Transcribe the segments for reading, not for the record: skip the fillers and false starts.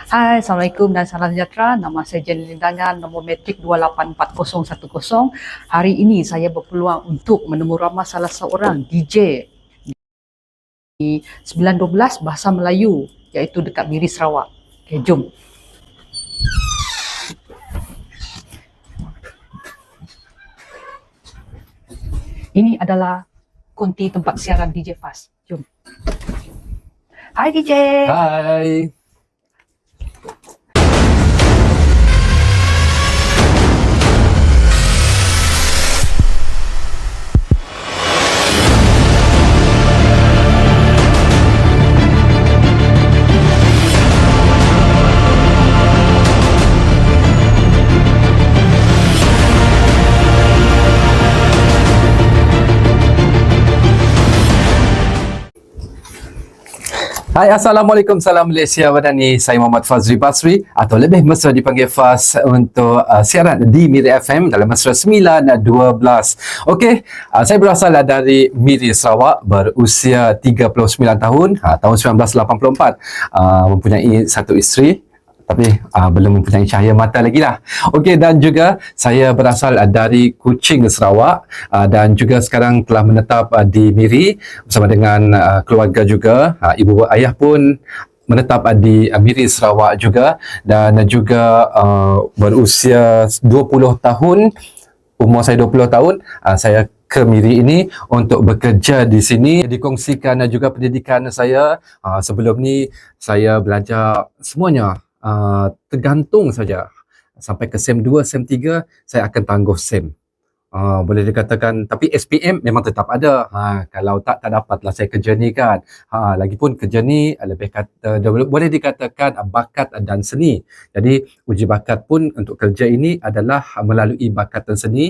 Hai, Assalamualaikum dan salam sejahtera. Nama saya Jenny Lindangan, nombor matrik 284010. Hari ini saya berpeluang untuk menemu ramah salah seorang DJ di 912 Bahasa Melayu, iaitu dekat Miri, Sarawak. Okay, jom. Ini adalah konti tempat siaran DJ Fast. Jom. Hai DJ. Hai. Hai, Assalamualaikum, salam Malaysia Wadani. Saya Muhammad Fazri Basri atau lebih mesra dipanggil Faz untuk siaran di Miri FM dalam mesra 912. Okey, saya berasal dari Miri, Sarawak, berusia 39 tahun, tahun 1984. Mempunyai satu isteri, tapi belum mempunyai cahaya mata lagi lah. Okey, dan juga saya berasal dari Kuching, Sarawak, dan juga sekarang telah menetap di Miri bersama dengan keluarga juga. Ibu ayah pun menetap di Miri, Sarawak juga, dan juga berusia 20 tahun, umur saya 20 tahun, saya ke Miri ini untuk bekerja di sini. Dikongsikan juga pendidikan saya. Sebelum ni saya belajar semuanya tergantung saja. Sampai ke SEM 2, SEM 3, saya akan tangguh SEM. Boleh dikatakan, tapi SPM memang tetap ada. Kalau tak dapatlah saya kerja ni kan. Lagipun kerja ni lebih kata, boleh dikatakan bakat dan seni. Jadi uji bakat pun untuk kerja ini adalah melalui bakat dan seni,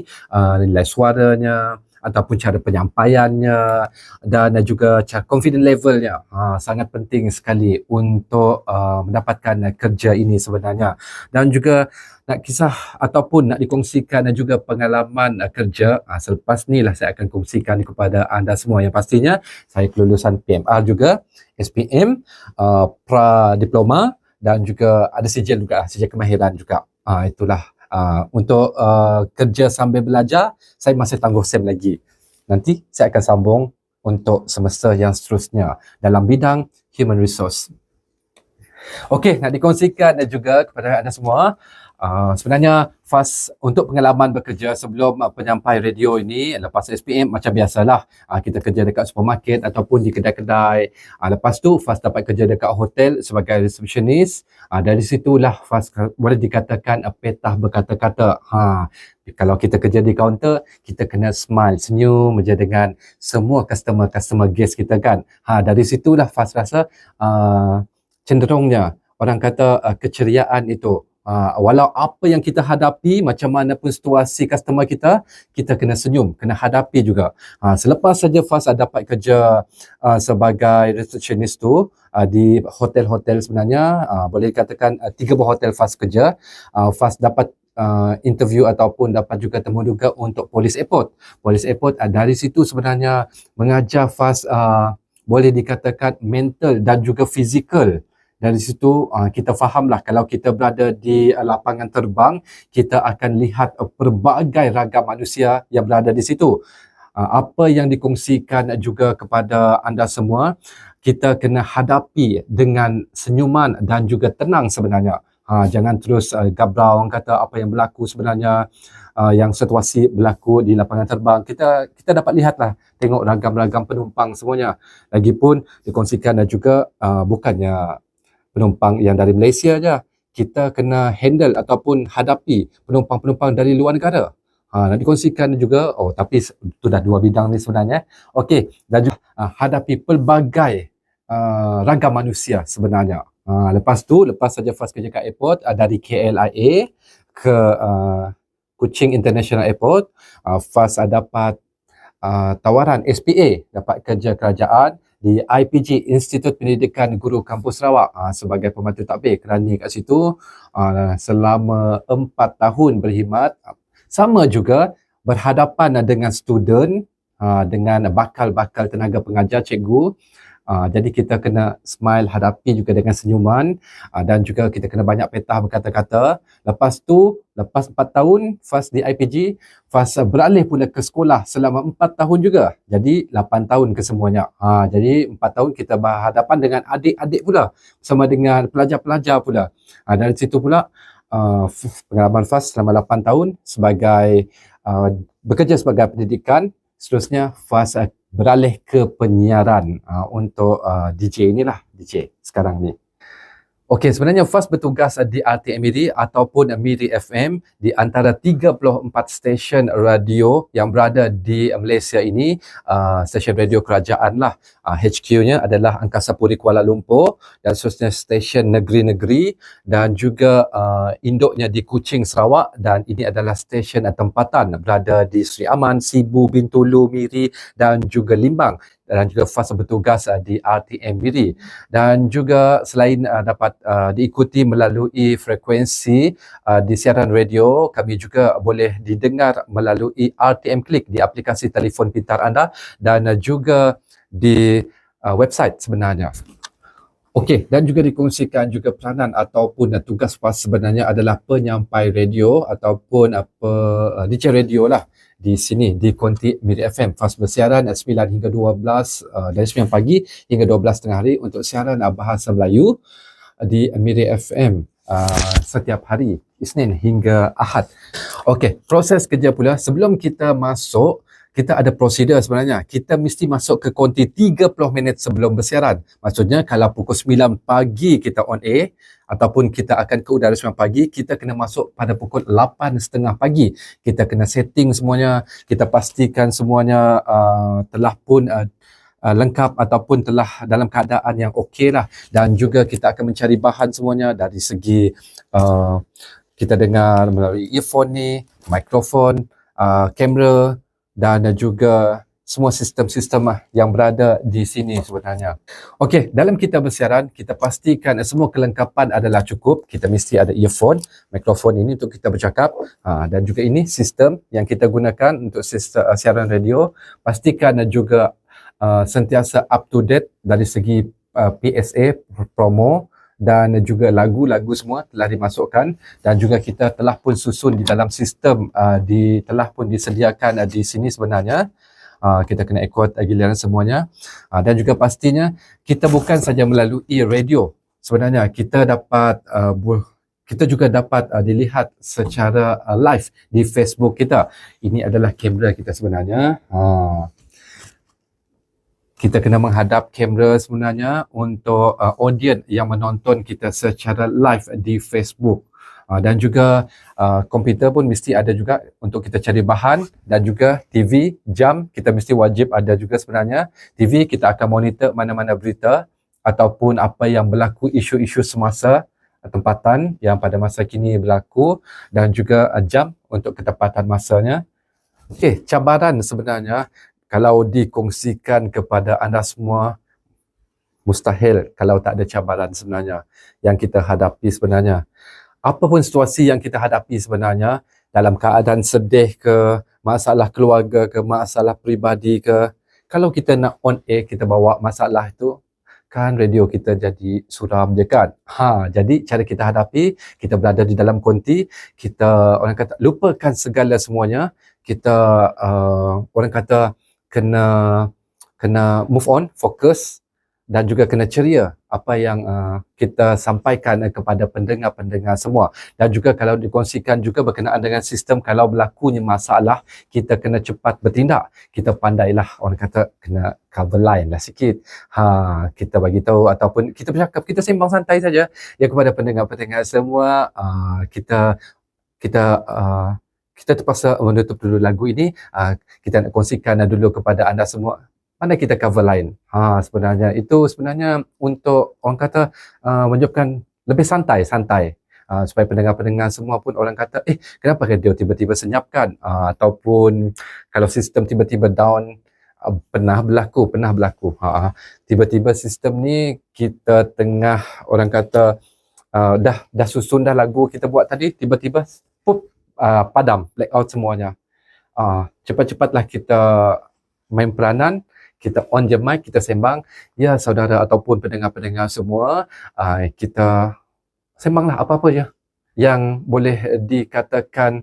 nilai suaranya, ataupun cara penyampaiannya, dan juga cara confident levelnya. Sangat penting sekali untuk mendapatkan kerja ini sebenarnya. Dan juga nak kisah ataupun nak dikongsikan juga pengalaman kerja, selepas ni lah saya akan kongsikan kepada anda semua. Yang pastinya saya kelulusan PMR juga, SPM, pra-diploma, dan juga ada sijil juga, sijil kemahiran juga. Itulah. Untuk kerja sambil belajar, saya masih tangguh SEM lagi. Nanti saya akan sambung untuk semester yang seterusnya dalam bidang human resource. Okey, nak dikongsikan juga kepada anda semua. Sebenarnya Faz untuk pengalaman bekerja sebelum penyampai radio ini, lepas SPM macam biasalah, kita kerja dekat supermarket ataupun di kedai-kedai. Lepas tu Faz dapat kerja dekat hotel sebagai receptionist. Dari situlah Faz boleh dikatakan petah berkata-kata. Kalau kita kerja di kaunter, kita kena smile, senyum je dengan semua customer guest kita kan. Dari situlah Faz rasa cenderungnya orang kata keceriaan itu. Walau apa yang kita hadapi, macam mana pun situasi customer kita, kita kena senyum, kena hadapi juga. Selepas saja Faz dapat kerja sebagai receptionist tu di hotel-hotel sebenarnya, boleh dikatakan 3 buah hotel Faz kerja. Faz dapat interview ataupun dapat juga temu juga untuk Police Airport. Police Airport dari situ sebenarnya mengajar Faz boleh dikatakan mental dan juga fizikal. Dari situ kita fahamlah kalau kita berada di lapangan terbang, kita akan lihat pelbagai ragam manusia yang berada di situ. Apa yang dikongsikan juga kepada anda semua, kita kena hadapi dengan senyuman dan juga tenang sebenarnya. Jangan terus gabrau, orang kata apa yang berlaku sebenarnya, yang situasi berlaku di lapangan terbang. Kita dapat lihatlah, tengok ragam-ragam penumpang semuanya. Lagipun dikongsikan juga bukannya penumpang yang dari Malaysia je, kita kena handle ataupun hadapi penumpang-penumpang dari luar negara. Nak dikongsikan juga, tapi itu dah 2 bidang ni sebenarnya. Okey, dan juga hadapi pelbagai ragam manusia sebenarnya. Lepas saja Faz kerja kat airport, dari KLIA ke Kuching International Airport, Faz dapat tawaran SPA, dapat kerja kerajaan di IPG, Institut Pendidikan Guru Kampus Sarawak, sebagai pembantu takbir. Kerana kat situ selama 4 tahun berkhidmat, sama juga berhadapan dengan student, dengan bakal-bakal tenaga pengajar, cikgu, Jadi kita kena smile, hadapi juga dengan senyuman, dan juga kita kena banyak petah berkata-kata. Lepas tu, lepas 4 tahun Faz di IPG, Faz beralih pula ke sekolah selama 4 tahun juga. Jadi 8 tahun kesemuanya. Jadi 4 tahun kita berhadapan dengan adik-adik pula, bersama dengan pelajar-pelajar pula. Dari situ pula pengalaman Faz selama 8 tahun sebagai bekerja sebagai pendidikan. Seterusnya Faz beralih ke penyiaran untuk DJ inilah, DJ sekarang ni. Okey, sebenarnya Faz bertugas di RTM Miri ataupun Miri FM di antara 34 stesen radio yang berada di Malaysia ini. Stesen radio kerajaan lah. HQ-nya adalah Angkasa Puri Kuala Lumpur, dan seterusnya stesen negeri-negeri, dan juga induknya di Kuching, Sarawak, dan ini adalah stesen tempatan berada di Seri Aman, Sibu, Bintulu, Miri dan juga Limbang. Dan juga Faz bertugas di RTM Miri, dan juga selain dapat diikuti melalui frekuensi di siaran radio, kami juga boleh didengar melalui RTM Klik di aplikasi telefon pintar anda, dan juga di website sebenarnya. Okey, dan juga dikongsikan juga peranan ataupun tugas Faz sebenarnya adalah penyampai radio ataupun DJ radio lah di sini di konti Miri FM. Faz bersiaran 9 hingga 12 dari 9 pagi hingga 12 tengah hari untuk siaran bahasa Melayu di Miri FM setiap hari Isnin hingga Ahad. Okey, proses kerja pula sebelum kita masuk, kita ada prosedur sebenarnya. Kita mesti masuk ke konti 30 minit sebelum bersiaran. Maksudnya kalau pukul 9 pagi kita on air ataupun kita akan ke udara 9 pagi, kita kena masuk pada pukul 8.30 pagi. Kita kena setting semuanya, kita pastikan semuanya telah pun lengkap ataupun telah dalam keadaan yang okey lah. Dan juga kita akan mencari bahan semuanya dari segi kita dengar melalui earphone ni, mikrofon, kamera, dan juga semua sistem-sistem yang berada di sini sebenarnya. Okey, dalam kita bersiaran, kita pastikan semua kelengkapan adalah cukup. Kita mesti ada earphone, mikrofon ini untuk kita bercakap, dan juga ini sistem yang kita gunakan untuk sistem siaran radio. Pastikan juga sentiasa up to date dari segi PSA, promo, dan juga lagu-lagu semua telah dimasukkan, dan juga kita telah pun susun di dalam sistem telah pun disediakan di sini sebenarnya. Kita kena ikut giliran semuanya, dan juga pastinya kita bukan saja melalui radio. Sebenarnya kita dapat kita juga dapat dilihat secara live di Facebook kita. Ini adalah kamera kita sebenarnya. Kita kena menghadap kamera sebenarnya untuk audiens yang menonton kita secara live di Facebook. Dan juga komputer pun mesti ada juga untuk kita cari bahan, dan juga TV, jam kita mesti wajib ada juga sebenarnya. TV kita akan monitor mana-mana berita ataupun apa yang berlaku, isu-isu semasa tempatan yang pada masa kini berlaku, dan juga jam untuk ketepatan masanya. Okey, cabaran sebenarnya kalau dikongsikan kepada anda semua, mustahil kalau tak ada cabaran sebenarnya yang kita hadapi sebenarnya. Apa pun situasi yang kita hadapi sebenarnya, dalam keadaan sedih ke, masalah keluarga ke, masalah peribadi ke, kalau kita nak on air, kita bawa masalah itu, kan radio kita jadi suram je kan. Jadi cara kita hadapi, kita berada di dalam konti, kita orang kata lupakan segala semuanya, kita orang kata kena move on, fokus, dan juga kena ceria apa yang kita sampaikan kepada pendengar-pendengar semua. Dan juga kalau dikongsikan juga berkenaan dengan sistem, kalau berlakunya masalah, kita kena cepat bertindak. Kita pandailah, orang kata kena cover line lah sikit. Kita bagi tahu ataupun kita bercakap, kita sembang santai saja ya kepada pendengar-pendengar semua. Kita terpaksa menutup dulu lagu ini. Kita nak kongsikan dulu kepada anda semua mana kita cover line. Sebenarnya itu sebenarnya untuk orang kata menyebabkan lebih santai supaya pendengar-pendengar semua pun orang kata kenapa radio tiba-tiba senyapkan, ataupun kalau sistem tiba-tiba down. Pernah berlaku. Tiba-tiba sistem ni kita tengah orang kata dah susun dah lagu kita buat tadi, tiba-tiba padam, blackout semuanya. Cepat-cepatlah kita main peranan, kita on je mic, kita sembang. Ya, saudara ataupun pendengar-pendengar semua, kita sembanglah apa-apa je yang boleh dikatakan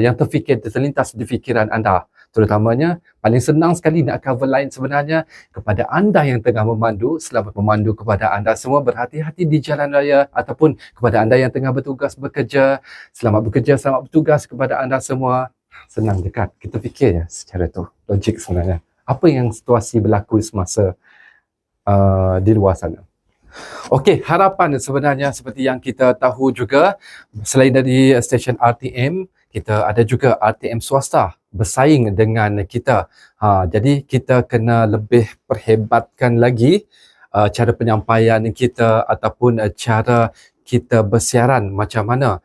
yang terlintas di fikiran anda. Terutamanya, paling senang sekali nak cover line sebenarnya kepada anda yang tengah memandu. Selamat memandu kepada anda semua, berhati-hati di jalan raya, ataupun kepada anda yang tengah bertugas bekerja. Selamat bekerja, selamat bertugas kepada anda semua. Senang dekat. Kita fikir ya secara tu. Logik sebenarnya. Apa yang situasi berlaku semasa di luar sana. Okey, harapan sebenarnya seperti yang kita tahu juga, selain dari stesen RTM, kita ada juga RTM swasta bersaing dengan kita. Jadi kita kena lebih perhebatkan lagi cara penyampaian kita ataupun cara kita bersiaran macam mana.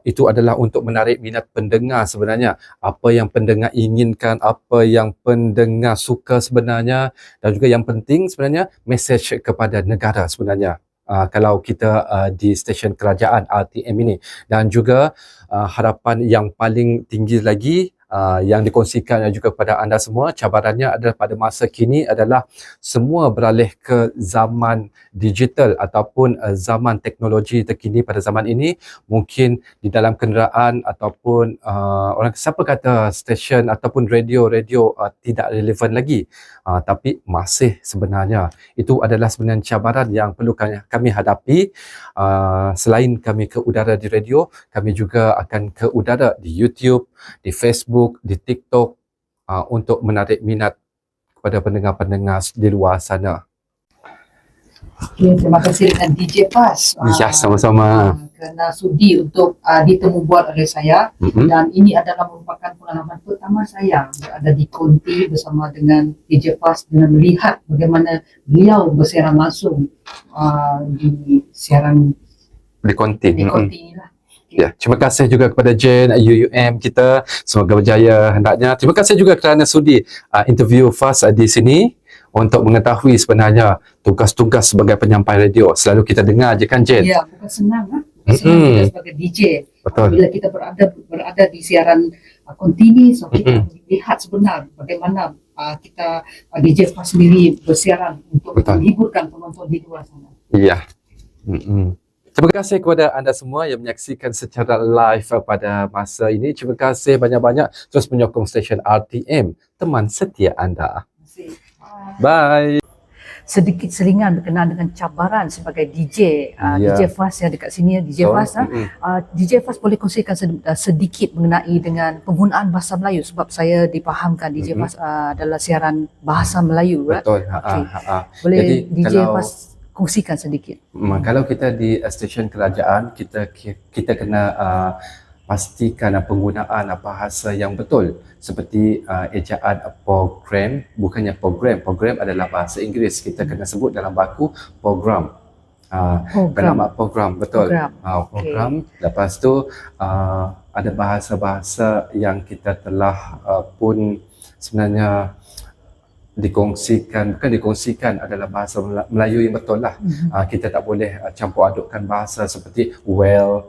Itu adalah untuk menarik minat pendengar sebenarnya. Apa yang pendengar inginkan, apa yang pendengar suka sebenarnya, dan juga yang penting sebenarnya mesej kepada negara sebenarnya. Kalau kita di stesen kerajaan RTM ini, dan juga harapan yang paling tinggi lagi yang dikongsikan juga kepada anda semua, cabarannya adalah pada masa kini adalah semua beralih ke zaman digital ataupun zaman teknologi terkini pada zaman ini. Mungkin di dalam kenderaan ataupun orang siapa kata stesen ataupun radio tidak relevan lagi, tapi masih sebenarnya itu adalah sebenarnya cabaran yang perlu kami hadapi. Selain kami ke udara di radio, kami juga akan ke udara di YouTube, di Facebook, di TikTok untuk menarik minat kepada pendengar-pendengar di luar sana. Okay, terima kasih dengan DJ Fas. Ya, sama-sama. Kerana sudi untuk ditemu buat oleh saya. Dan ini adalah merupakan pengalaman pertama saya berada di Konti bersama dengan DJ Fas, dengan melihat bagaimana beliau bersiaran langsung di siaran Di Konti. di Konti inilah. Ya, terima kasih juga kepada Jen, UUM kita. Semoga berjaya hendaknya. Terima kasih juga kerana sudi interview Fas di sini untuk mengetahui sebenarnya tugas-tugas sebagai penyampai radio. Selalu kita dengar je kan, Jen? Ya, bukan senang. Senang kita sebagai DJ. Betul. Bila kita berada di siaran kontinu, so kita lihat sebenar bagaimana kita DJ Fas sendiri bersiaran untuk menghiburkan penonton di luar sana. Ya. Terima kasih kepada anda semua yang menyaksikan secara live pada masa ini. Terima kasih banyak-banyak terus menyokong stesen RTM, teman setia anda. Terima kasih. Bye. Sedikit selingan berkenaan dengan cabaran sebagai DJ. DJ Fas yang dekat sini, DJ Fas. DJ Fas boleh kongsikan sedikit mengenai dengan penggunaan bahasa Melayu, sebab saya dipahamkan DJ Fas adalah siaran bahasa Melayu. Betul. Okay. Boleh jadi, DJ Fas kongsikan sedikit. Kalau kita di stesen kerajaan, kita kena pastikan penggunaan bahasa yang betul, seperti ejaan program, bukannya program adalah bahasa Inggeris, kita kena sebut dalam baku program. Program, betul. Program. Lepas tu ada bahasa-bahasa yang kita telah pun sebenarnya bukan dikongsikan adalah bahasa Melayu yang betul lah. Kita tak boleh campur adukkan bahasa seperti well,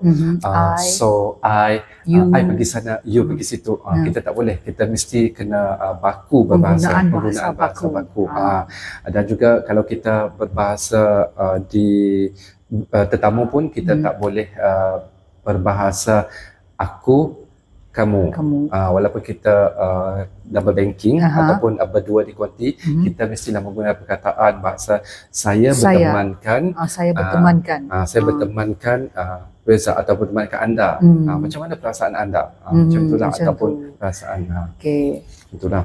I, you. I pergi sana, you pergi situ. Kita tak boleh. Kita mesti kena baku berbahasa, penggunaan bahasa baku. Dan juga kalau kita berbahasa di tetamu pun kita tak boleh berbahasa aku, kamu. Walaupun kita double banking ataupun berdua di konti, kita mestilah menggunakan perkataan bahasa saya bertemankan. Saya bertemankan. Saya bertemankan Reza ataupun bertemankan anda. Macam mana perasaan anda? Macam itulah, ataupun perasaan. Okey. Itulah.